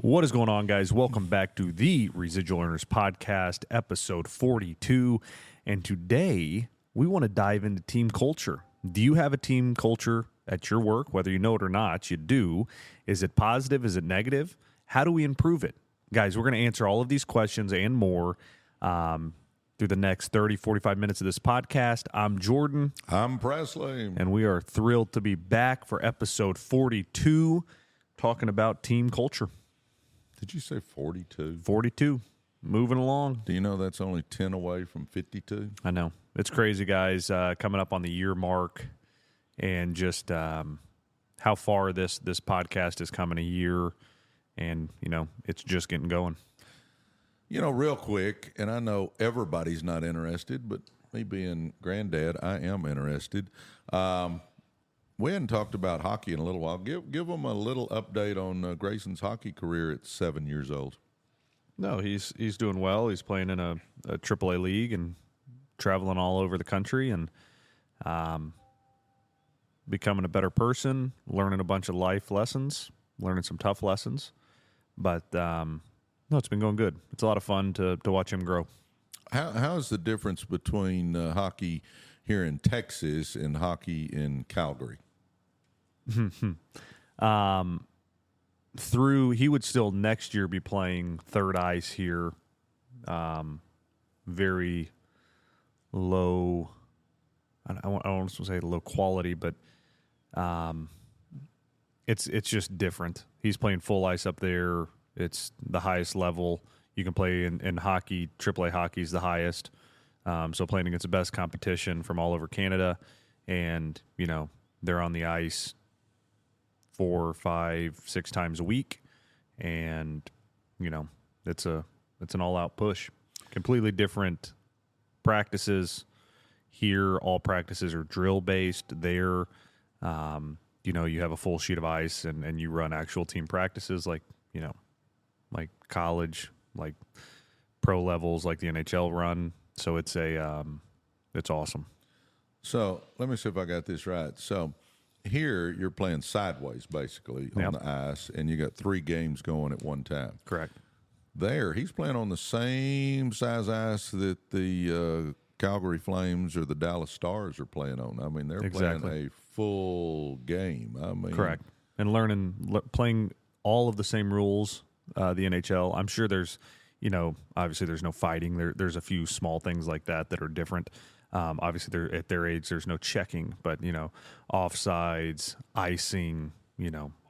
What is going on, guys? Welcome back to the Residual Earners Podcast, episode 42. And today, we want to dive into team culture. Do you have a team culture at your work? Whether you know it or not, you do. Is it positive? Is it negative? How do we improve it? Guys, we're going to answer all of these questions and more through the next 30, 45 minutes of this podcast. I'm Jordan. I'm Presley. And we are thrilled to be back for episode 42, talking about team culture. Did you say 42? 42. Moving along. Do you know that's only 10 away from 52? I know. It's crazy, guys. Coming up on the year mark, and just how far this podcast has come in a year, and, it's just getting going. Real quick, and I know everybody's not interested, but me being granddad, I am interested. We hadn't talked about hockey in a little while. Give them a little update on Grayson's hockey career at 7 years old. No, he's doing well. He's playing in a AAA league and traveling all over the country and becoming a better person, learning a bunch of life lessons, learning some tough lessons. But, no, it's been going good. It's a lot of fun to watch him grow. How is the difference between hockey here in Texas and hockey in Calgary? He would still next year be playing third ice here. Very low. I don't want to say low quality, but it's just different. He's playing full ice up there. It's the highest level you can play in hockey. AAA hockey is the highest. So playing against the best competition from all over Canada, and they're on the ice 4, 5, 6 times a week, and it's an all-out push. Completely different practices here. All practices are drill-based. There, you have a full sheet of ice, and you run actual team practices like college, like pro levels, like the NHL run. So it's awesome. So let me see if I got this right. So here you're playing sideways, basically, on the ice, and you got 3 games going at one time. Correct. There, he's playing on the same size ice that the Calgary Flames or the Dallas Stars are playing on. I mean, they're playing a full game. Correct. And playing all of the same rules, the NHL. I'm sure there's, obviously there's no fighting. There's a few small things like that are different. Obviously, at their age, there's no checking, but, offsides, icing,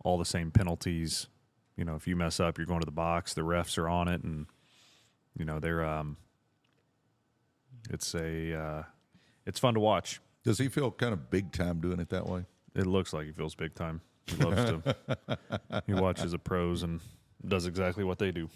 all the same penalties. If you mess up, you're going to the box. The refs are on it, and, they're it's fun to watch. Does he feel kind of big time doing it that way? It looks like he feels big time. He loves to. He watches the pros and does exactly what they do.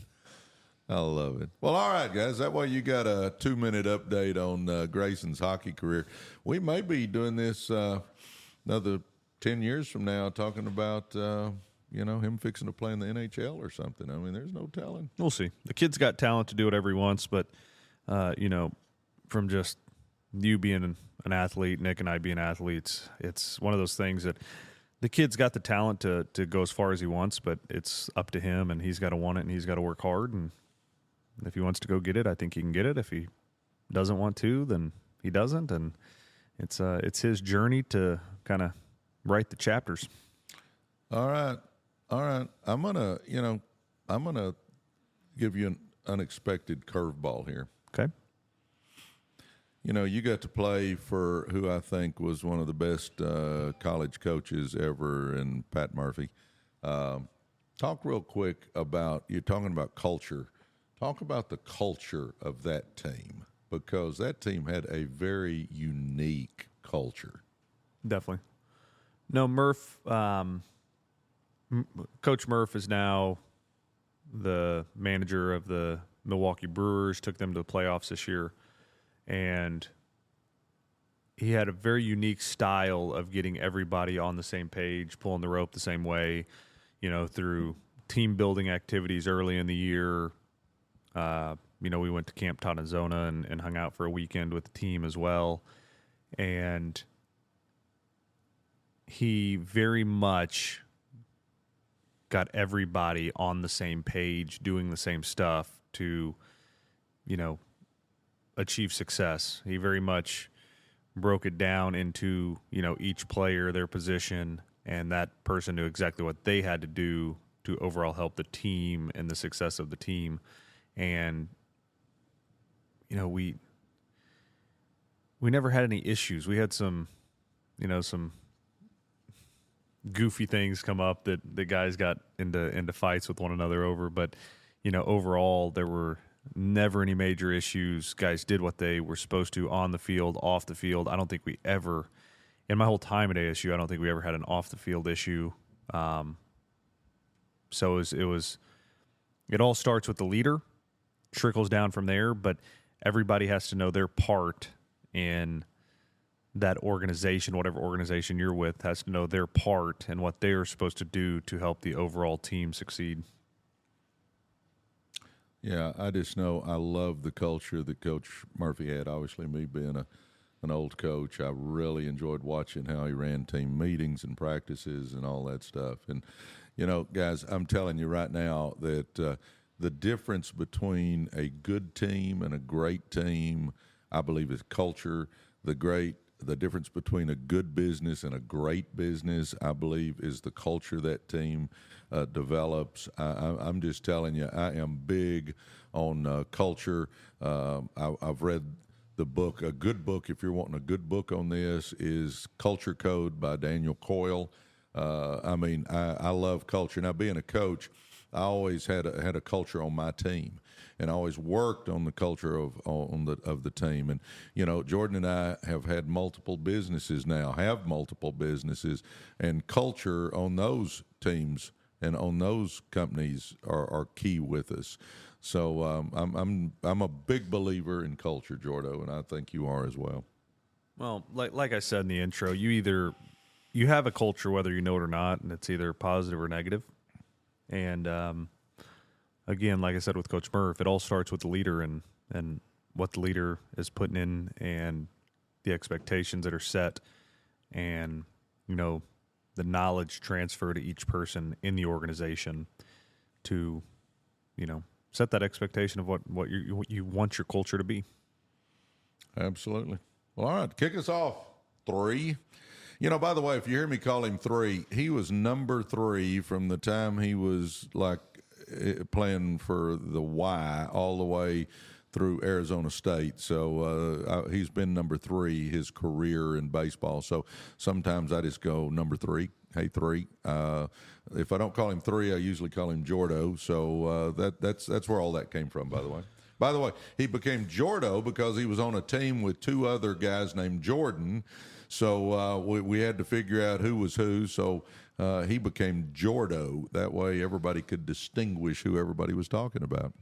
I love it. Well, all right, guys. That way you got a 2-minute update on Grayson's hockey career. We may be doing this another 10 years from now, talking about, him fixing to play in the NHL or something. I mean, there's no telling. We'll see. The kid's got talent to do whatever he wants, but, from just you being an athlete, Nick and I being athletes, it's one of those things that the kid's got the talent to go as far as he wants, but it's up to him, and he's got to want it, and he's got to work hard, and if he wants to go get it, I think he can get it. If he doesn't want to, then he doesn't. And it's his journey to kind of write the chapters. All right. I'm gonna give you an unexpected curveball here. Okay. You got to play for who I think was one of the best college coaches ever, in Pat Murphy. Talk real quick about, you're talking about culture. Talk about the culture of that team, because that team had a very unique culture. Definitely. No, Murph, Coach Murph is now the manager of the Milwaukee Brewers, took them to the playoffs this year, and he had a very unique style of getting everybody on the same page, pulling the rope the same way, through team building activities early in the year. We went to Camp Tonazona and hung out for a weekend with the team as well. And he very much got everybody on the same page, doing the same stuff to, achieve success. He very much broke it down into, each player, their position, and that person knew exactly what they had to do to overall help the team and the success of the team. And, we never had any issues. We had some goofy things come up that the guys got into fights with one another over. But, overall, there were never any major issues. Guys did what they were supposed to on the field, off the field. I don't think we ever, in my whole time at ASU, I don't think we ever had an off the field issue. So it all starts with the leader, trickles down from there, but everybody has to know their part in that organization, whatever organization you're with, has to know their part and what they are supposed to do to help the overall team succeed. Yeah, I just know I love the culture that Coach Murphy had. Obviously, me being an old coach, I really enjoyed watching how he ran team meetings and practices and all that stuff. And, guys, I'm telling you right now that the difference between a good team and a great team, I believe, is culture. The difference between a good business and a great business, I believe, is the culture that team develops. I'm just telling you, I am big on culture. I've read the book. A good book, if you're wanting a good book on this, is Culture Code by Daniel Coyle. I love culture. Now, being a coach, I always had a culture on my team, and I always worked on the culture of the team. And Jordan and I have had multiple businesses now, and culture on those teams and on those companies are key with us. So I'm a big believer in culture, Jordo, and I think you are as well. Well, like I said in the intro, you have a culture whether you know it or not, and it's either positive or negative. And again, like I said with Coach Murph, it all starts with the leader and what the leader is putting in and the expectations that are set and, the knowledge transfer to each person in the organization to, set that expectation of what you want your culture to be. Absolutely. Well, all right, kick us off. 3. By the way, if you hear me call him 3, he was number 3 from the time he was playing for the Y all the way through Arizona State. So he's been number 3 his career in baseball. So sometimes I just go number 3. Hey, 3. If I don't call him 3, I usually call him Jordo. So that's where all that came from, by the way. By the way, he became Jordo because he was on a team with 2 other guys named Jordan. So we had to figure out who was who. So he became Jordo. That way everybody could distinguish who everybody was talking about.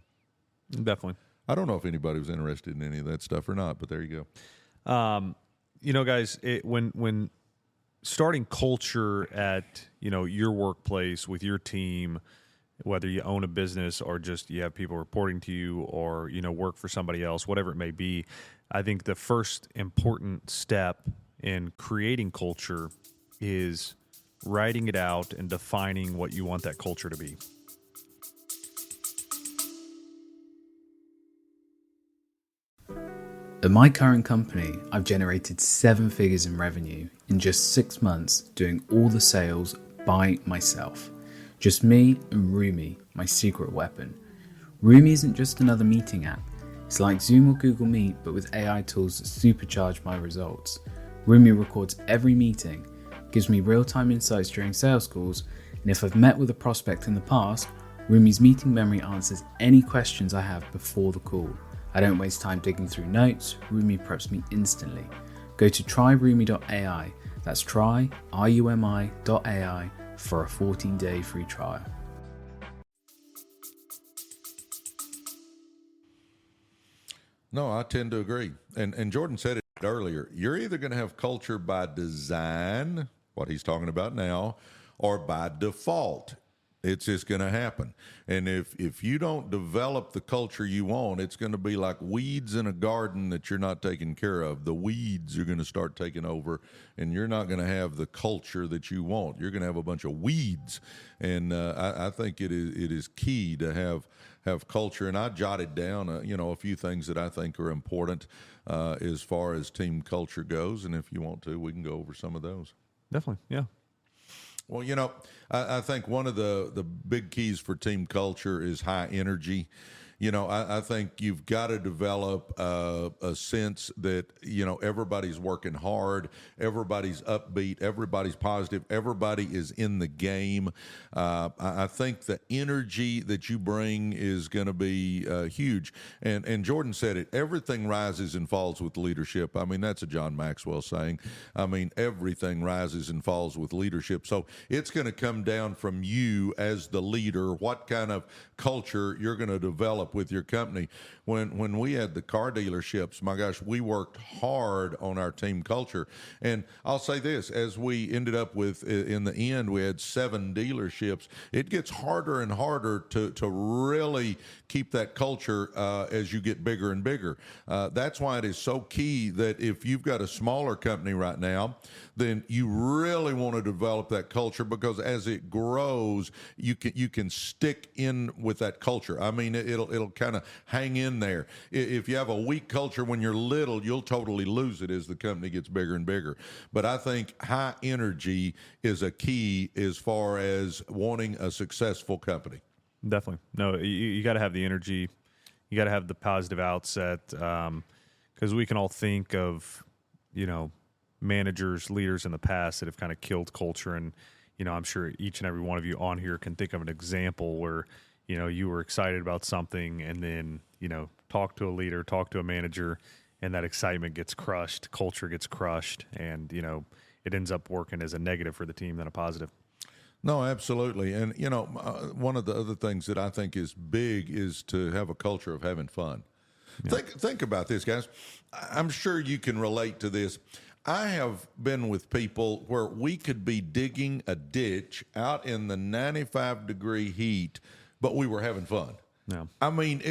Definitely. I don't know if anybody was interested in any of that stuff or not, but there you go. Guys, when starting culture at, your workplace with your team, whether you own a business or just you have people reporting to you or, work for somebody else, whatever it may be, I think the first important step in creating culture is writing it out and defining what you want that culture to be. At my current company, I've generated 7 figures in revenue in just 6 months doing all the sales by myself. Just me and Rumi, my secret weapon. Rumi isn't just another meeting app. It's like Zoom or Google Meet, but with AI tools that supercharge my results. Rumi records every meeting, gives me real-time insights during sales calls, and if I've met with a prospect in the past, Rumi's meeting memory answers any questions I have before the call. I don't waste time digging through notes, Rumi preps me instantly. Go to tryrumi.ai, that's tryrumi.ai for a 14-day free trial. No, I tend to agree. And Jordan said it earlier. You're either going to have culture by design, what he's talking about now, or by default. It's just going to happen. And if you don't develop the culture you want, it's going to be like weeds in a garden that you're not taking care of. The weeds are going to start taking over, and you're not going to have the culture that you want. You're going to have a bunch of weeds. And I think it is key to have culture. And I jotted down, a few things that I think are important as far as team culture goes. And if you want to, we can go over some of those. Definitely, yeah. Well, I think one of the big keys for team culture is high energy. I think you've got to develop a sense that, everybody's working hard, everybody's upbeat, everybody's positive, everybody is in the game. I think the energy that you bring is going to be huge. And Jordan said it, everything rises and falls with leadership. I mean, that's a John Maxwell saying. I mean, everything rises and falls with leadership. So it's going to come down from you as the leader, what kind of culture you're going to develop with your company. When we had the car dealerships, my gosh, we worked hard on our team culture. And I'll say this, as we ended up with, in the end, we had 7 dealerships. It gets harder and harder to really keep that culture as you get bigger and bigger. That's why it is so key that if you've got a smaller company right now, then you really want to develop that culture, because as it grows, you can stick in with that culture. I mean, it'll kind of hang in there. If you have a weak culture when you're little, you'll totally lose it as the company gets bigger and bigger. But I think high energy is a key as far as wanting a successful company. Definitely. No, you got to have the energy. You got to have the positive outset, because we can all think of, managers, leaders in the past that have kind of killed culture. And, I'm sure each and every one of you on here can think of an example where, you were excited about something and then, talk to a leader, talk to a manager, and that excitement gets crushed, culture gets crushed, and, it ends up working as a negative for the team than a positive. No, absolutely. And, one of the other things that I think is big is to have a culture of having fun. Yeah. Think about this, guys. I'm sure you can relate to this. I have been with people where we could be digging a ditch out in the 95-degree heat, but we were having fun. Yeah. I mean,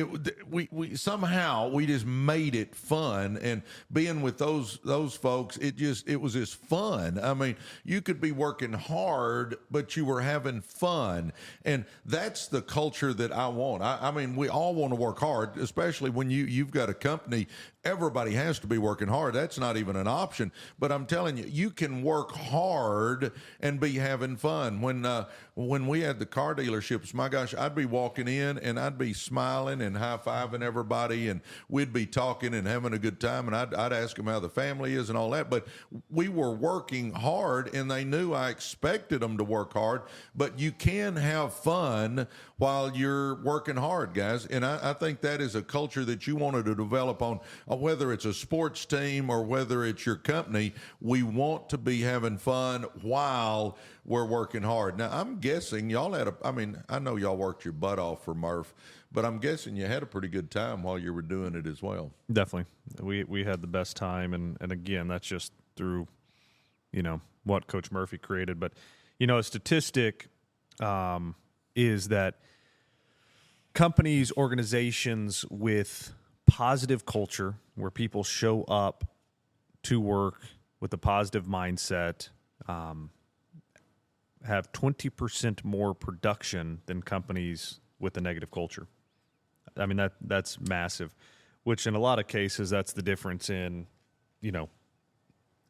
we somehow we just made it fun, and being with those folks, it was just fun. I mean, you could be working hard, but you were having fun, and that's the culture that I want. I mean, we all want to work hard, especially when you've got a company. Everybody has to be working hard. That's not even an option. But I'm telling you, you can work hard and be having fun. When we had the car dealerships, my gosh, I'd be walking in and I'd be smiling and high-fiving everybody, and we'd be talking and having a good time, and I'd ask them how the family is and all that. But we were working hard, and they knew I expected them to work hard. But you can have fun while you're working hard, guys. And I think that is a culture that you wanted to develop on, whether it's a sports team or whether it's your company. We want to be having fun while we're working hard. Now, I'm guessing y'all I know y'all worked your butt off for Murph, but I'm guessing you had a pretty good time while you were doing it as well. Definitely. We had the best time. And again, that's just through, what Coach Murphy created. But, a statistic is that companies, organizations with positive culture, where people show up to work with a positive mindset, have 20% more production than companies with a negative culture. I mean, that's massive, which in a lot of cases, that's the difference in,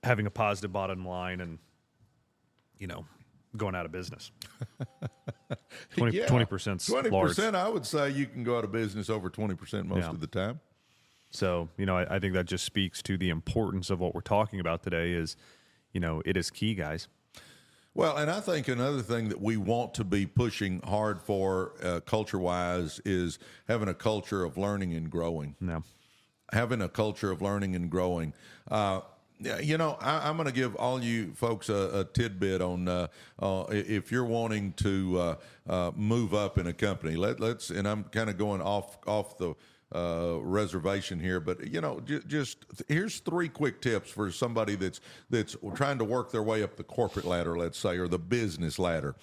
having a positive bottom line and, going out of business. 20%'s 20%, I would say you can go out of business over 20% most of the time. So, I think that just speaks to the importance of what we're talking about today is, it is key, guys. Well, and I think another thing that we want to be pushing hard for culture-wise is having a culture of learning and growing. No. Having a culture of learning and growing. I'm going to give all you folks a tidbit on if you're wanting to move up in a company. Let's, and I'm kind of going off the reservation here, but just here's 3 quick tips for somebody that's trying to work their way up the corporate ladder, let's say, or the business ladder,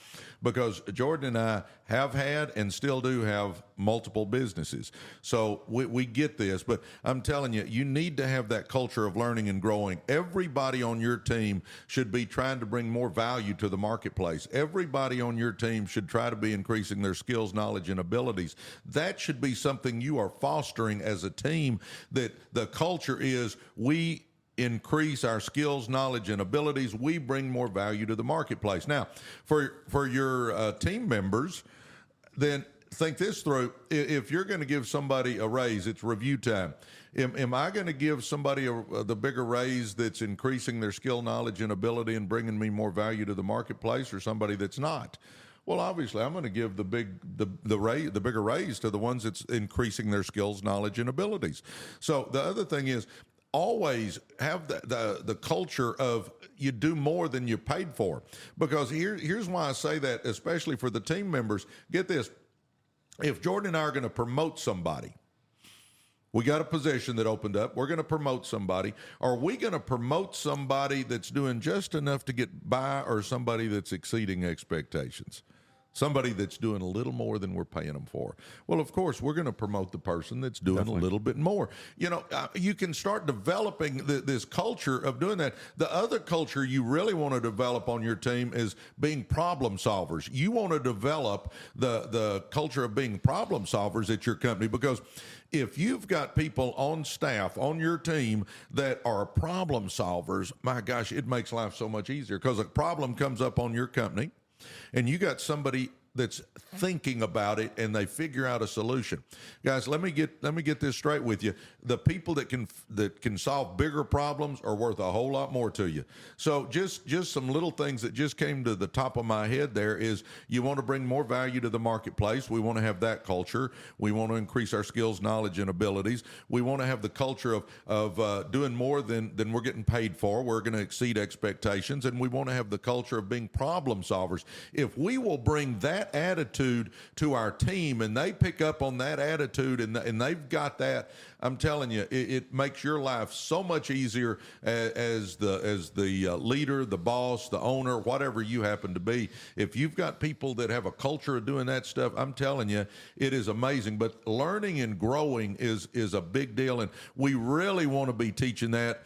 because Jordan and I have had and still do have multiple businesses, so we get this. But I'm telling you, you need to have that culture of learning and growing. Everybody on your team should be trying to bring more value to the marketplace. Everybody on your team should try to be increasing their skills, knowledge, and abilities. That should be something you are fostering as a team, that the culture is we increase our skills, knowledge, and abilities. We bring more value to the marketplace. Now, for your team members, then think this through. If you're going to give somebody a raise, it's review time. Am I going to give somebody the bigger raise that's increasing their skill, knowledge, and ability and bringing me more value to the marketplace, or somebody that's not? Well, obviously, I'm going to give the bigger raise to the ones that's increasing their skills, knowledge, and abilities. So the other thing is, always have the culture of you do more than you're paid for. Because here's why I say that, especially for the team members. Get this. If Jordan and I are going to promote somebody, we got a position that opened up, we're going to promote somebody. Are we going to promote somebody that's doing just enough to get by, or somebody that's exceeding expectations? Somebody that's doing a little more than we're paying them for? Well, of course, we're going to promote the person that's doing a little bit more. You can start developing this culture of doing that. The other culture you really want to develop on your team is being problem solvers. You want to develop the culture of being problem solvers at your company, because if you've got people on staff, on your team, that are problem solvers, my gosh, it makes life so much easier, because a problem comes up on your company, and you got somebody that's thinking about it and they figure out a solution. Guys, let me get this straight with you. The people that can solve bigger problems are worth a whole lot more to you. So just some little things that just came to the top of my head there is, you want to bring more value to the marketplace. We want to have that culture. We want to increase our skills, knowledge, and abilities. We want to have the culture of doing more than we're getting paid for. We're going to exceed expectations, and we want to have the culture of being problem solvers. If we will bring that attitude to our team, and they pick up on that attitude, and they've got that, I'm telling you, it makes your life so much easier as the leader, the boss, the owner, whatever you happen to be. If you've got people that have a culture of doing that stuff, I'm telling you, it is amazing. But learning and growing is a big deal, and we really want to be teaching that.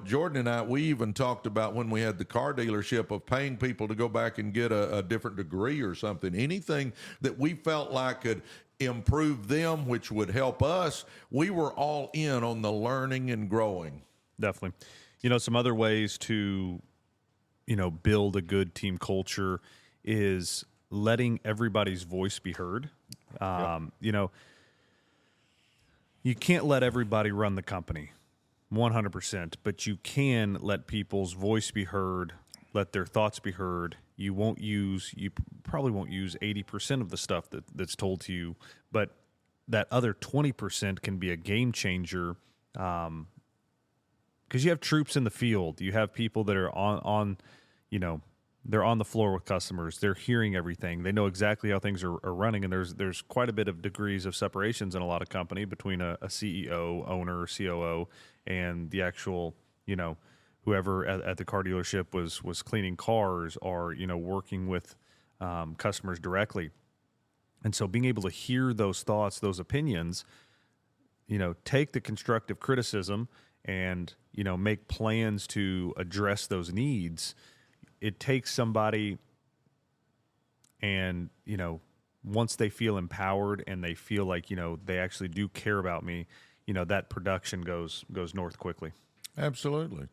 Jordan and I, we even talked about, when we had the car dealership, of paying people to go back and get a different degree or something. Anything that we felt like could improve them, which would help us, we were all in on the learning and growing. Definitely. Some other ways to, build a good team culture is letting everybody's voice be heard. You can't let everybody run the company 100%, but you can let people's voice be heard, let their thoughts be heard. You probably won't use 80% of the stuff that's told to you, but that other 20% can be a game changer, because you have troops in the field. You have people that are on they're on the floor with customers. They're hearing everything. They know exactly how things are running, and there's quite a bit of degrees of separations in a lot of company between a CEO, owner, COO, and the actual, whoever at the car dealership was cleaning cars, or working with customers directly. And so being able to hear those thoughts, those opinions, take the constructive criticism and make plans to address those needs. It takes somebody, and once they feel empowered and they feel like they actually do care about me, that production goes north quickly. Absolutely.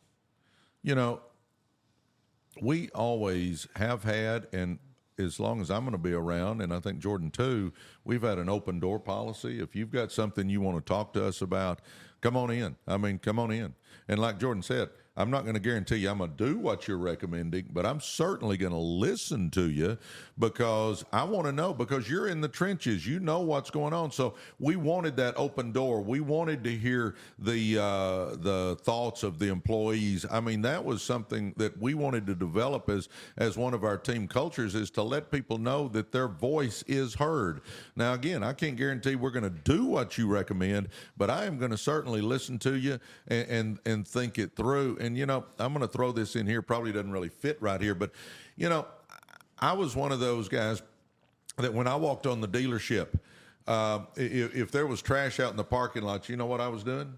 We always have had, and as long as I'm going to be around, and I think Jordan too, we've had an open door policy. If you've got something you want to talk to us about, come on in. Come on in. And like Jordan said, I'm not going to guarantee you I'm going to do what you're recommending, but I'm certainly going to listen to you because I want to know, because you're in the trenches. You know what's going on. So we wanted that open door. We wanted to hear the thoughts of the employees. I mean, that was something that we wanted to develop as one of our team cultures, is to let people know that their voice is heard. Now, again, I can't guarantee we're going to do what you recommend, but I am going to certainly listen to you and think it through. And, you know, I'm going to throw this in here, probably doesn't really fit right here, but, you know, I was one of those guys that when I walked on the dealership, if there was trash out in the parking lot, you know what I was doing?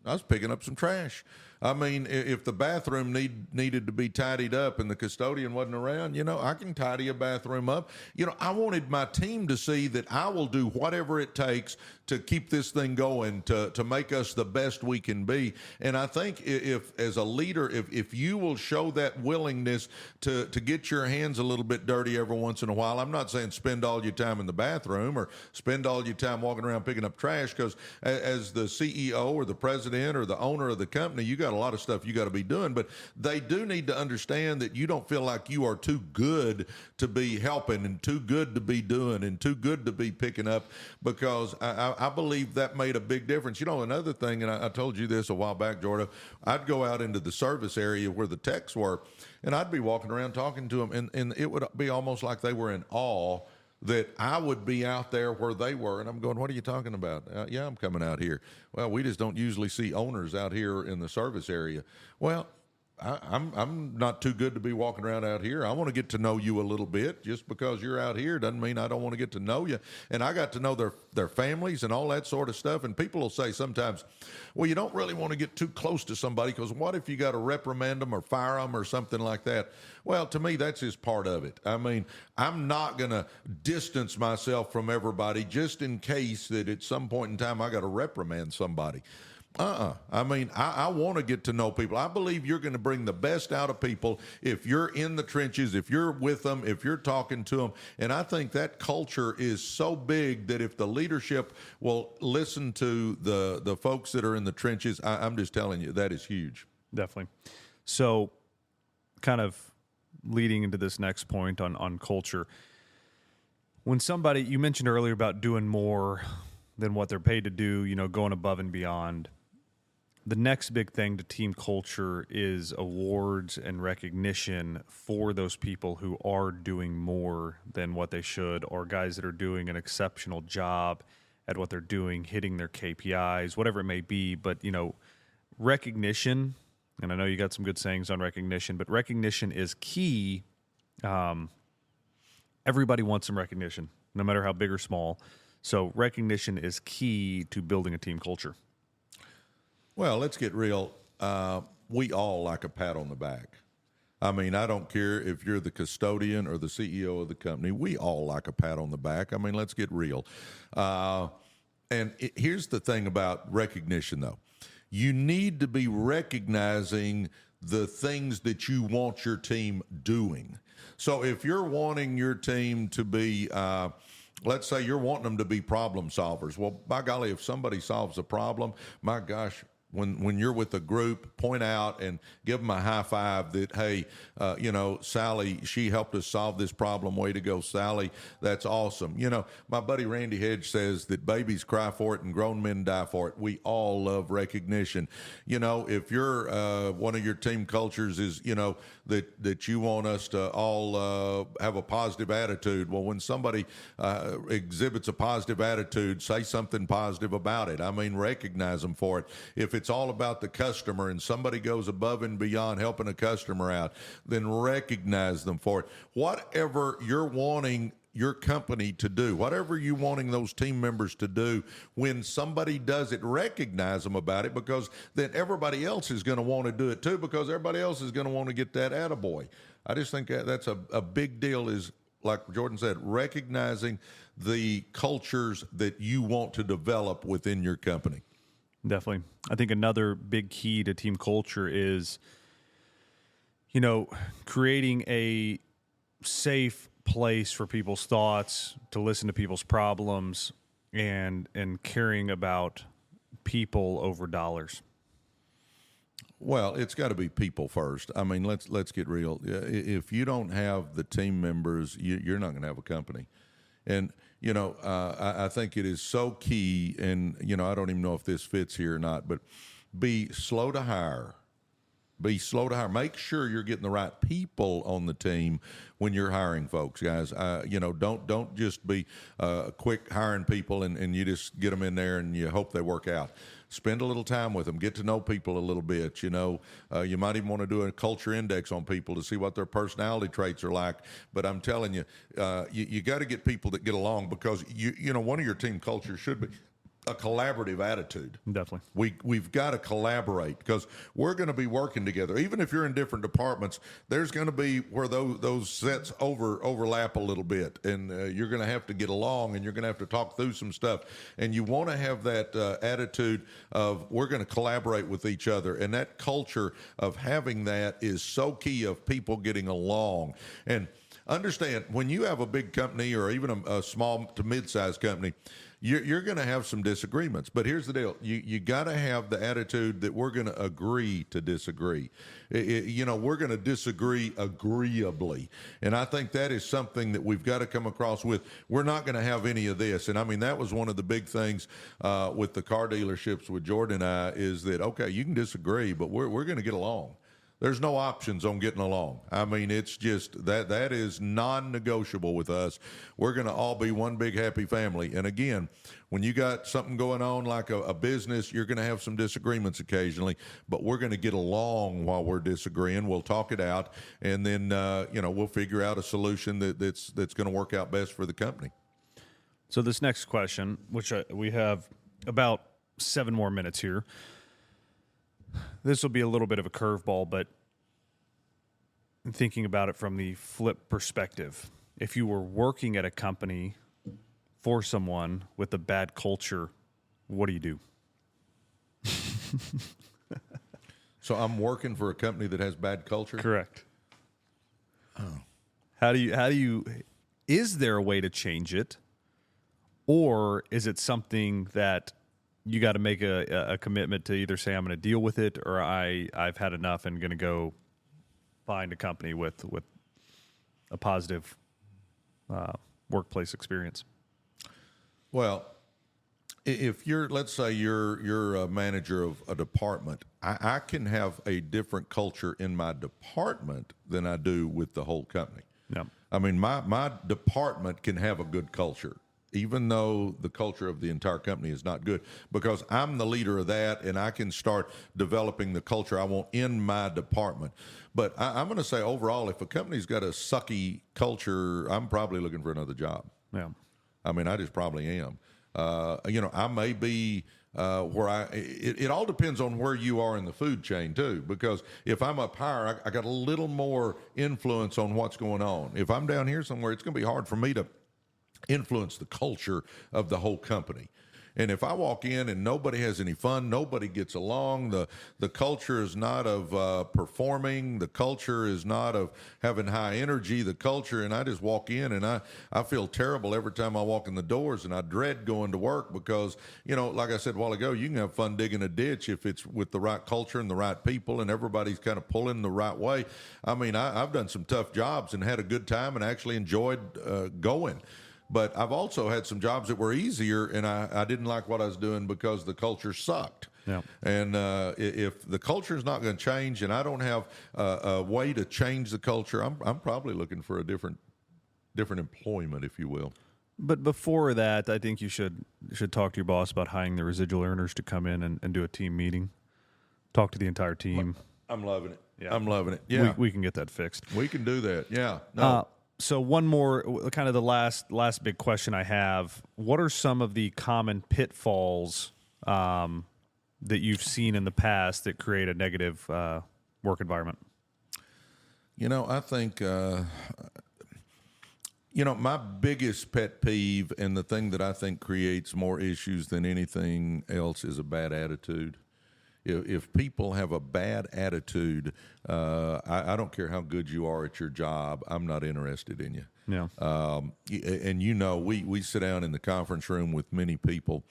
I was picking up some trash. I mean, if the bathroom needed to be tidied up and the custodian wasn't around, you know, I can tidy a bathroom up. You know, I wanted my team to see that I will do whatever it takes to keep this thing going, to make us the best we can be. And I think if as a leader, if you will show that willingness to get your hands a little bit dirty every once in a while, I'm not saying spend all your time in the bathroom or spend all your time walking around picking up trash, because as the CEO or the president or the owner of the company, you got a lot of stuff you got to be doing, but they do need to understand that you don't feel like you are too good to be helping and too good to be doing and too good to be picking up, because I believe that made a big difference. You know, another thing, and I told you this a while back, Jordan, I'd go out into the service area where the techs were, and I'd be walking around talking to them, and it would be almost like they were in awe that I would be out there where they were. And I'm going, what are you talking about? Yeah, I'm coming out here. Well, we just don't usually see owners out here in the service area. Well, I'm not too good to be walking around out here. I want to get to know you a little bit. Just because you're out here doesn't mean I don't want to get to know you. And I got to know their families and all that sort of stuff. And people will say sometimes, well, you don't really want to get too close to somebody, because what if you got to reprimand them or fire them or something like that? Well, to me, that's just part of it. I mean, I'm not going to distance myself from everybody just in case that at some point in time I got to reprimand somebody. I mean, I want to get to know people. I believe you're going to bring the best out of people if you're in the trenches, if you're with them, if you're talking to them. And I think that culture is so big that if the leadership will listen to the folks that are in the trenches, I'm just telling you, that is huge. Definitely. So kind of leading into this next point on culture, when somebody, you mentioned earlier about doing more than what they're paid to do, you know, going above and beyond. The next big thing to team culture is awards and recognition for those people who are doing more than what they should, or guys that are doing an exceptional job at what they're doing, hitting their KPIs, whatever it may be. But, you know, recognition, and I know you got some good sayings on recognition, but recognition is key. Everybody wants some recognition, no matter how big or small. So recognition is key to building a team culture. Well, let's get real. We all like a pat on the back. I mean, I don't care if you're the custodian or the CEO of the company. We all like a pat on the back. I mean, let's get real. Here's the thing about recognition, though. You need to be recognizing the things that you want your team doing. So if you're wanting your team to be let's say you're wanting them to be problem solvers. Well, by golly, if somebody solves a problem, my gosh, when you're with a group, point out and give them a high five that, hey, you know, Sally, she helped us solve this problem. Way to go, Sally. That's awesome. You know, my buddy Randy Hedge says that babies cry for it and grown men die for it. We all love recognition. You know, if you're one of your team cultures is, you know, that you want us to all have a positive attitude. Well, when somebody exhibits a positive attitude, say something positive about it. I mean, recognize them for it. If it's all about the customer and somebody goes above and beyond helping a customer out, then recognize them for it. Whatever you're wanting your company to do, whatever you're wanting those team members to do, when somebody does it, recognize them about it, because then everybody else is going to want to do it too, because everybody else is going to want to get that attaboy. I just think that's a big deal, is like Jordan said, recognizing the cultures that you want to develop within your company. Definitely. I think another big key to team culture is, you know, creating a safe place for people's thoughts, to listen to people's problems, and caring about people over dollars. Well, it's got to be people first. I mean, let's get real. If you don't have the team members, you're not going to have a company. And I think it is so key. And I don't even know if this fits here or not, but be slow to hire. Be slow to hire. Make sure you're getting the right people on the team when you're hiring folks, guys. Don't just be quick hiring people and you just get them in there and you hope they work out. Spend a little time with them. Get to know people a little bit. You might even want to do a culture index on people to see what their personality traits are like. But I'm telling you, you got to get people that get along because one of your team cultures should be a collaborative attitude. Definitely. We've got to collaborate because we're going to be working together. Even if you're in different departments, there's going to be where those sets overlap a little bit, and you're going to have to get along, and you're going to have to talk through some stuff. And you want to have that attitude of we're going to collaborate with each other, and that culture of having that is so key of people getting along. And understand, when you have a big company or even a small to mid-sized company, you're going to have some disagreements. But here's the deal. You got to have the attitude that we're going to agree to disagree. We're going to disagree agreeably. And I think that is something that we've got to come across with. We're not going to have any of this. And, I mean, that was one of the big things with the car dealerships with Jordan and I is that, okay, you can disagree, but we're going to get along. There's no options on getting along. I mean, it's just that is non-negotiable with us. We're going to all be one big happy family. And again, when you got something going on like a business, you're going to have some disagreements occasionally, but we're going to get along while we're disagreeing. We'll talk it out, and then we'll figure out a solution that's going to work out best for the company. So this next question, which we have about 7 more minutes here. This will be a little bit of a curveball, but thinking about it from the flip perspective, if you were working at a company for someone with a bad culture, what do you do? So I'm working for a company that has bad culture? Correct. Oh. How do you, is there a way to change it? Or is it something that you got to make a commitment to either say I'm going to deal with it or I've had enough and going to go find a company with a positive workplace experience? Well, if let's say you're a manager of a department, I can have a different culture in my department than I do with the whole company. Yeah. I mean, my department can have a good culture, even though the culture of the entire company is not good, because I'm the leader of that and I can start developing the culture I want in my department. But I'm going to say overall, if a company's got a sucky culture, I'm probably looking for another job. Yeah. I mean, I just probably am. I may be where it all depends on where you are in the food chain too, because if I'm up higher, I got a little more influence on what's going on. If I'm down here somewhere, it's going to be hard for me to influence the culture of the whole company. And if I walk in and nobody has any fun, nobody gets along, the culture is not of performing, the culture is not of having high energy, the culture, and I just walk in and I feel terrible every time I walk in the doors, and I dread going to work because, like I said a while ago, you can have fun digging a ditch if it's with the right culture and the right people and everybody's kind of pulling the right way. I mean, I've done some tough jobs and had a good time and actually enjoyed going. But I've also had some jobs that were easier, and I didn't like what I was doing because the culture sucked. Yeah. And if the culture is not going to change, and I don't have a way to change the culture, I'm probably looking for a different employment, if you will. But before that, I think you should talk to your boss about hiring the residual earners to come in and do a team meeting. Talk to the entire team. I'm loving it. Yeah. I'm loving it. Yeah, we can get that fixed. We can do that. Yeah. No. So one more, kind of the last big question I have. What are some of the common pitfalls that you've seen in the past that create a negative work environment? I think, my biggest pet peeve and the thing that I think creates more issues than anything else is a bad attitude. If people have a bad attitude, I don't care how good you are at your job, I'm not interested in you. Yeah. And we sit down in the conference room with many people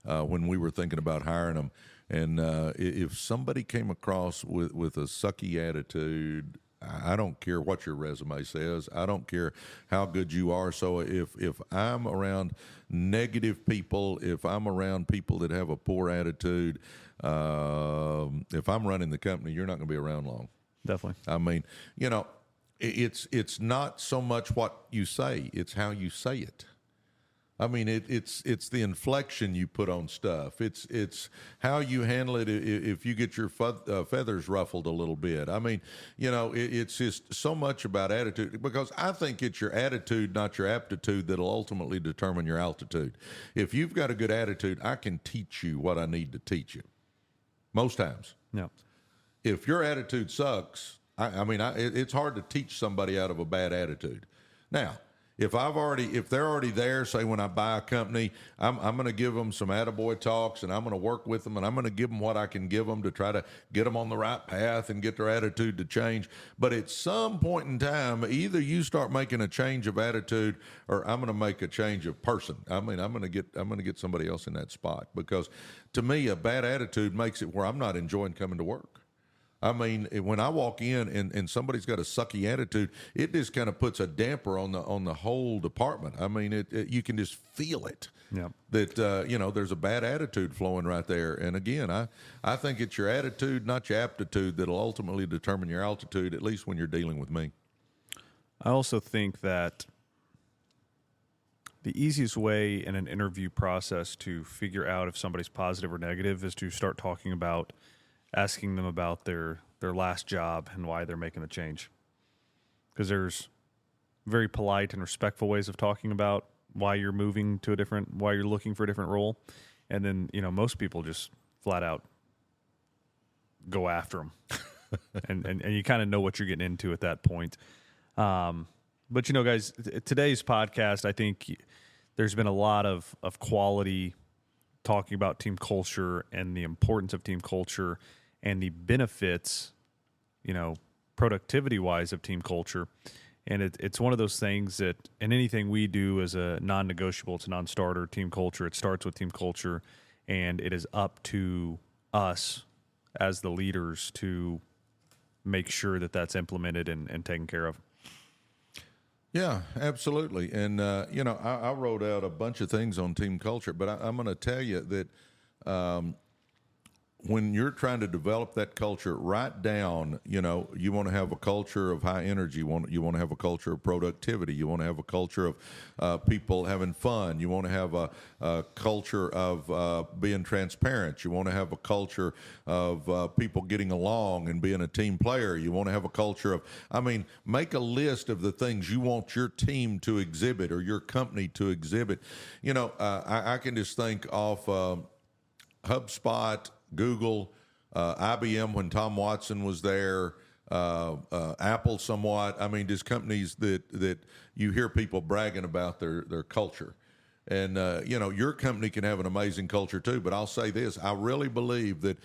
when we were thinking about hiring them, And if somebody came across with a sucky attitude, I don't care what your resume says. I don't care how good you are. So if I'm around negative people, if I'm around people that have a poor attitude, if I'm running the company, you're not going to be around long. Definitely. I mean, it's not so much what you say; it's how you say it. I mean, it's the inflection you put on stuff. It's how you handle it if you get your feathers ruffled a little bit. I mean, it's just so much about attitude, because I think it's your attitude, not your aptitude, that'll ultimately determine your altitude. If you've got a good attitude, I can teach you what I need to teach you. Most times. Yeah. If your attitude sucks, it's hard to teach somebody out of a bad attitude. Now, if they're already there, say when I buy a company, I'm going to give them some attaboy talks, and I'm going to work with them, and I'm going to give them what I can give them to try to get them on the right path and get their attitude to change. But at some point in time, either you start making a change of attitude, or I'm going to make a change of person. I mean, I'm going to get somebody else in that spot, because to me, a bad attitude makes it where I'm not enjoying coming to work. I mean, when I walk in and somebody's got a sucky attitude, it just kind of puts a damper on the whole department. I mean, you can just feel it. Yeah. That there's a bad attitude flowing right there. And again, I think it's your attitude, not your aptitude, that'll ultimately determine your altitude, at least when you're dealing with me. I also think that the easiest way in an interview process to figure out if somebody's positive or negative is to start asking them about their last job and why they're making the change. Because there's very polite and respectful ways of talking about why you're moving to why you're looking for a different role. And then, most people just flat out go after them. and you kind of know what you're getting into at that point. But, guys, today's podcast, I think there's been a lot of quality talking about team culture and the importance of team culture and the benefits, productivity-wise of team culture. And it's one of those things that in anything we do as a non-negotiable, it's a non-starter, team culture. It starts with team culture, and it is up to us as the leaders to make sure that that's implemented and taken care of. Yeah, absolutely. And, I wrote out a bunch of things on team culture, but I'm going to tell you that when you're trying to develop that culture, write down, you want to have a culture of high energy. You want to have a culture of productivity. You want to have a culture of people having fun. You want to have a culture of being transparent. You want to have a culture of people getting along and being a team player. You want to have a culture of, make a list of the things you want your team to exhibit or your company to exhibit. I can just think of HubSpot, Google, IBM when Tom Watson was there, Apple somewhat. Just companies that you hear people bragging about their culture. And, your company can have an amazing culture too. But I'll say this, I really believe that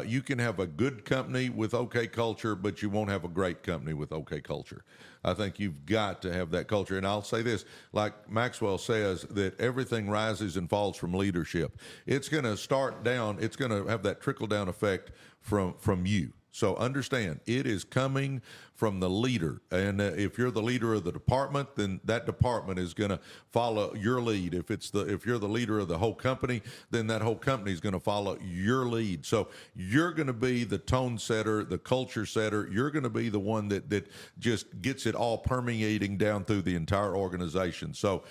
you can have a good company with okay culture, but you won't have a great company with okay culture. I think you've got to have that culture. And I'll say this, like Maxwell says, that everything rises and falls from leadership. It's going to start down. It's going to have that trickle-down effect from you. So understand, it is coming from the leader. And if you're the leader of the department, then that department is going to follow your lead. If you're the leader of the whole company, then that whole company is going to follow your lead. So you're going to be the tone setter, the culture setter. You're going to be the one that just gets it all permeating down through the entire organization. So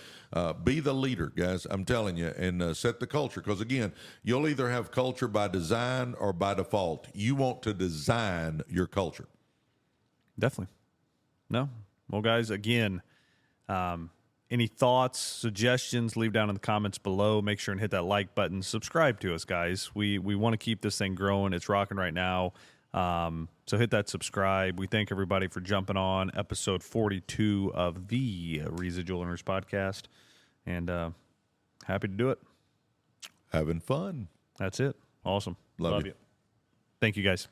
be the leader, guys. I'm telling you, and set the culture. Because again, you'll either have culture by design or by default. You want to design your culture. Definitely. No. Well, guys, again, any thoughts, suggestions, leave down in the comments below. Make sure and hit that like button. Subscribe to us, guys. We want to keep this thing growing. It's rocking right now. So hit that subscribe. We thank everybody for jumping on episode 42 of the Residual Earners Podcast. And happy to do it. Having fun. That's it. Awesome. Love you. Thank you, guys.